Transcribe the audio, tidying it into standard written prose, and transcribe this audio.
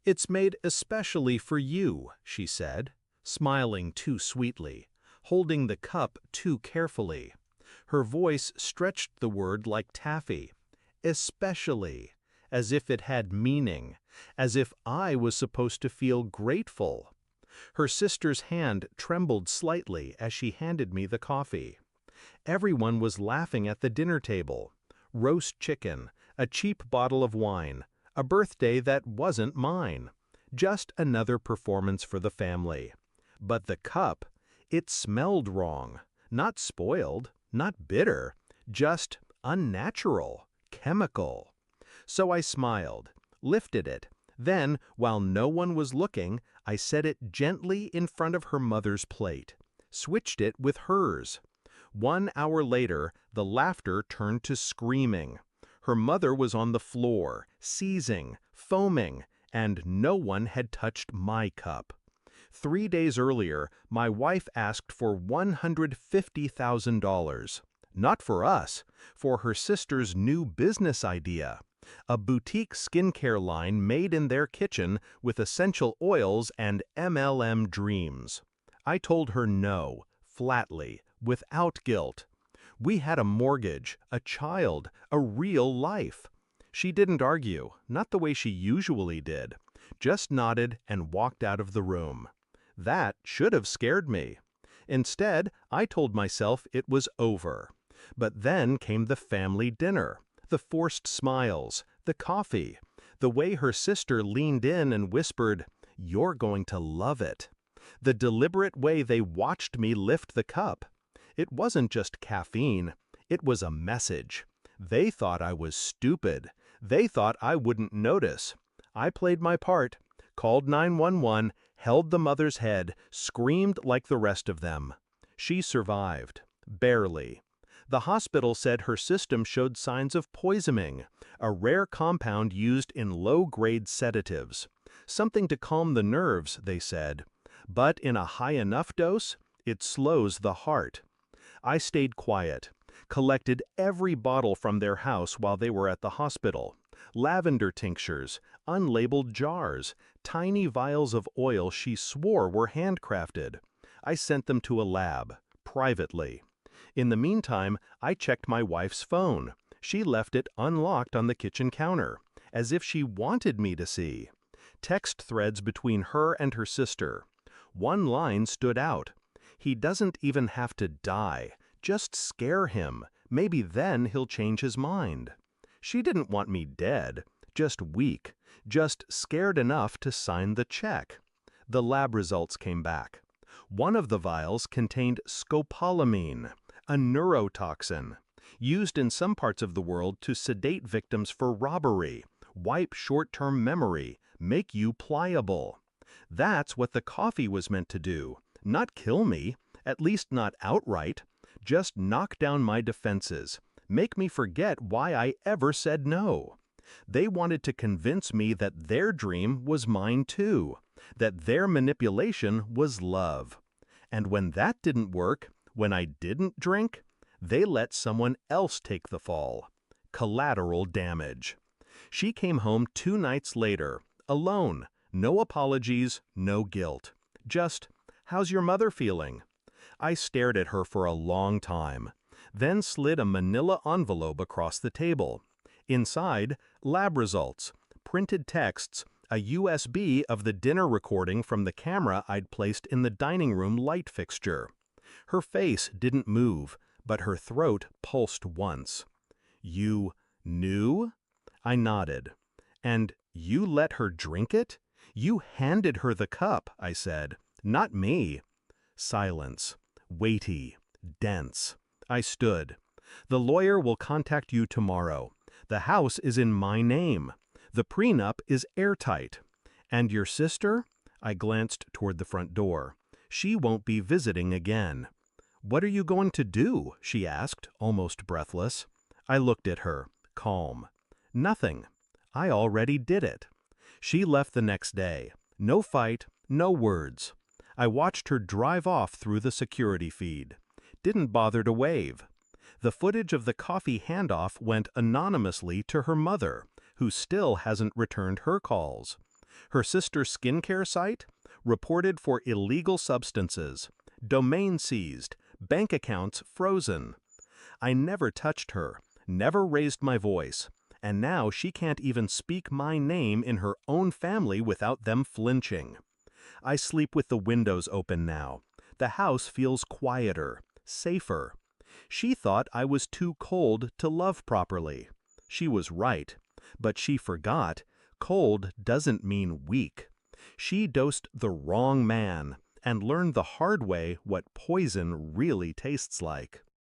"It's made especially for you," she said, smiling too sweetly, holding the cup too carefully. Her voice stretched the word like taffy. Especially, as if it had meaning, as if I was supposed to feel grateful. Her sister's hand trembled slightly as she handed me the coffee. Everyone was laughing at the dinner table. Roast chicken, a cheap bottle of wine, a birthday that wasn't mine. Just another performance for the family. But the cup, it smelled wrong. Not spoiled, not bitter, just unnatural, chemical. So I smiled, lifted it. Then, while no one was looking, I set it gently in front of her mother's plate, switched it with hers. 1 hour later, the laughter turned to screaming. Her mother was on the floor, seizing, foaming, and no one had touched my cup. 3 days earlier, my wife asked for $150,000. Not for us, for her sister's new business idea. A boutique skincare line made in their kitchen with essential oils and MLM dreams. I told her no, flatly, without guilt. We had a mortgage, a child, a real life. She didn't argue, not the way she usually did, just nodded and walked out of the room. That should have scared me. Instead, I told myself it was over. But then came the family dinner, the forced smiles, the coffee, the way her sister leaned in and whispered, "You're going to love it." The deliberate way they watched me lift the cup. It wasn't just caffeine, it was a message. They thought I was stupid. They thought I wouldn't notice. I played my part, called 911, held the mother's head, screamed like the rest of them. She survived. Barely. The hospital said her system showed signs of poisoning, a rare compound used in low-grade sedatives. Something to calm the nerves, they said. But in a high enough dose, it slows the heart. I stayed quiet, collected every bottle from their house while they were at the hospital. Lavender tinctures, unlabeled jars, tiny vials of oil she swore were handcrafted. I sent them to a lab, privately. In the meantime, I checked my wife's phone. She left it unlocked on the kitchen counter, as if she wanted me to see. Text threads between her and her sister. One line stood out. "He doesn't even have to die. Just scare him. Maybe then he'll change his mind." She didn't want me dead, just weak, just scared enough to sign the check. The lab results came back. One of the vials contained scopolamine, a neurotoxin, used in some parts of the world to sedate victims for robbery, wipe short-term memory, make you pliable. That's what the coffee was meant to do. Not kill me, at least not outright, just knock down my defenses, make me forget why I ever said no. They wanted to convince me that their dream was mine too, that their manipulation was love. And when that didn't work, when I didn't drink, they let someone else take the fall. Collateral damage. She came home 2 nights later, alone, no apologies, no guilt. Just, "How's your mother feeling?" I stared at her for a long time, then slid a manila envelope across the table. Inside, lab results, printed texts, a USB of the dinner recording from the camera I'd placed in the dining room light fixture. Her face didn't move, but her throat pulsed once. "You knew?" I nodded. "And you let her drink it? You handed her the cup," I said. "Not me." Silence. Weighty. Dense. I stood. "The lawyer will contact you tomorrow. The house is in my name. The prenup is airtight. And your sister?" I glanced toward the front door. "She won't be visiting again." "What are you going to do?" she asked, almost breathless. I looked at her, calm. "Nothing. I already did it." She left the next day. No fight, no words. I watched her drive off through the security feed. Didn't bother to wave. The footage of the coffee handoff went anonymously to her mother, who still hasn't returned her calls. Her sister's skincare site? Reported for illegal substances. Domain seized. Bank accounts frozen. I never touched her, never raised my voice, and now she can't even speak my name in her own family without them flinching. I sleep with the windows open now. The house feels quieter, safer. She thought I was too cold to love properly. She was right, but she forgot cold doesn't mean weak. She dosed the wrong man and learned the hard way what poison really tastes like.